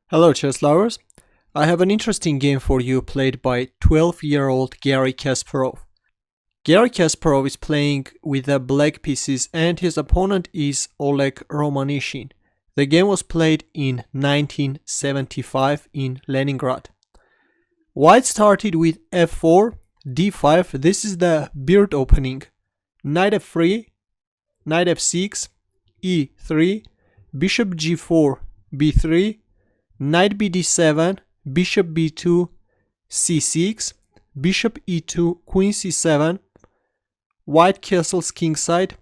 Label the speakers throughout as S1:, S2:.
S1: Hello chess lovers, I have an interesting game for you played by 12-year-old Garry Kasparov. Garry Kasparov is playing with the black pieces and his opponent is Oleg Romanishin. The game was played in 1975 in Leningrad. White started with f4, d5, this is the beard opening, knight f3, knight f6, e3, bishop g4, b3, knight bd7, bishop b2, c6, bishop e2, queen c7, white castles kingside,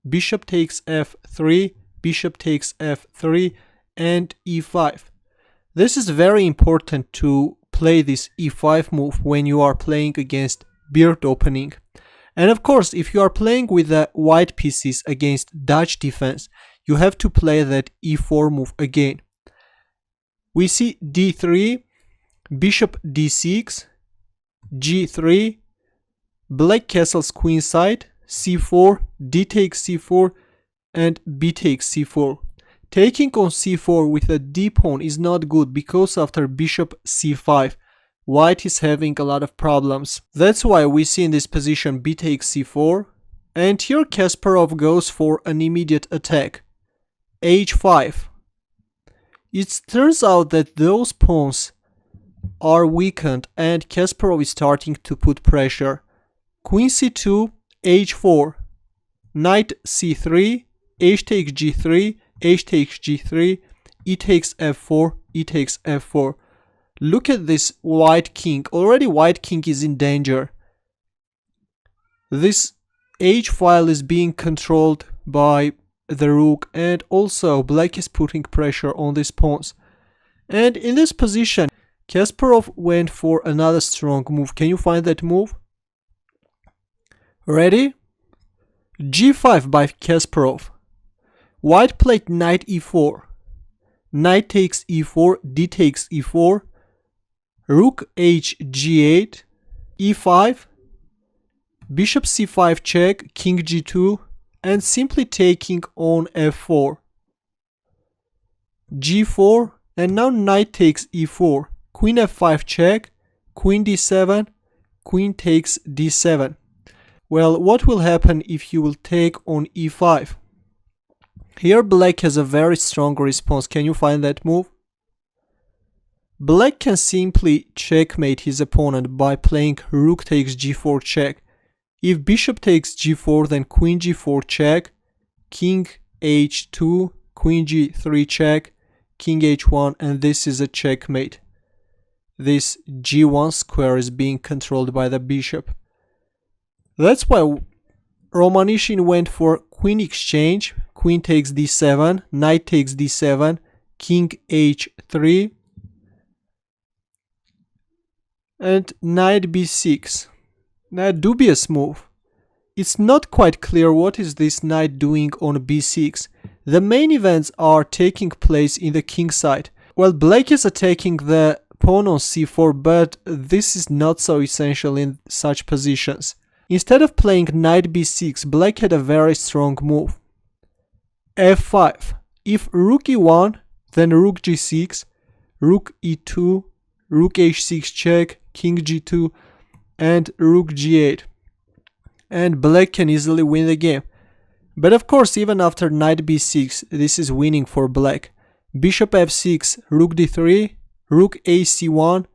S1: bishop takes f3, bishop takes f3, and e5. This is very important to play this e5 move when you are playing against beard opening. And of course, if you are playing with the white pieces against Dutch defense, you have to play that e4 move again. We see d3, bishop d6, g3, black castles queenside, c4, d takes c4, and b takes c4. Taking on c4 with a d pawn is not good because after bishop c5, white is having a lot of problems. That's why we see in this position b takes c4, and here Kasparov goes for an immediate attack. h5. It turns out that those pawns are weakened and Kasparov is starting to put pressure. Queen c2, h4, knight c3, h takes g3, h takes g3, e takes f4, e takes f4. Look at this white king. Already white king is in danger. This h file is being controlled by the rook, and also black is putting pressure on these pawns. And in this position, Kasparov went for another strong move. Can you find that move? Ready? g5 by Kasparov. White played knight e4. Knight takes e4, d takes e4, rook h g8, e5, bishop c5 check, king g2, and simply taking on f4, g4, and now knight takes e4, queen f5 check, queen d7, queen takes d7. Well, what will happen if you will take on e5? Here black has a very strong response. Can you find that move? Black can simply checkmate his opponent by playing rook takes g4 check. If bishop takes g4, then queen g4 check, king h2, queen g3 check, king h1, and this is a checkmate. This g1 square is being controlled by the bishop. That's why Romanishin went for queen exchange, queen takes d7, knight takes d7, king h3, and knight b6. A dubious move. It's not quite clear what is this knight doing on b6. The main events are taking place in the king side. Well, black is attacking the pawn on c4, but this is not so essential in such positions. Instead of playing knight b6, black had a very strong move. f5. If rook e1, then rook g6, rook e2, rook h6 check, king g2, and rook g8, and black can easily win the game. But of course, even after knight b6, this is winning for black. Bishop f6, rook d3, rook ac1,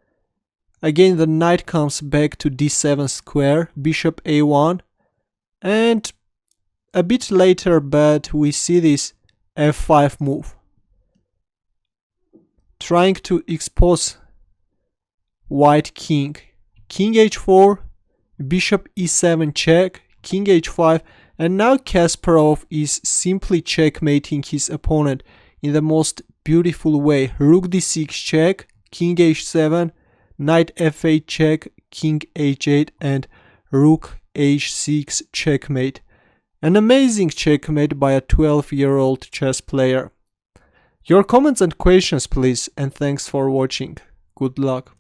S1: again the knight comes back to d7 square, bishop a1, and a bit later, but we see this f5 move, trying to expose white king. King h4, bishop e7 check, king h5, and now Kasparov is simply checkmating his opponent in the most beautiful way. Rook d6 check, king h7, knight f8 check, king h8, and rook h6 checkmate. An amazing checkmate by a 12-year-old chess player. Your comments and questions please, and thanks for watching. Good luck.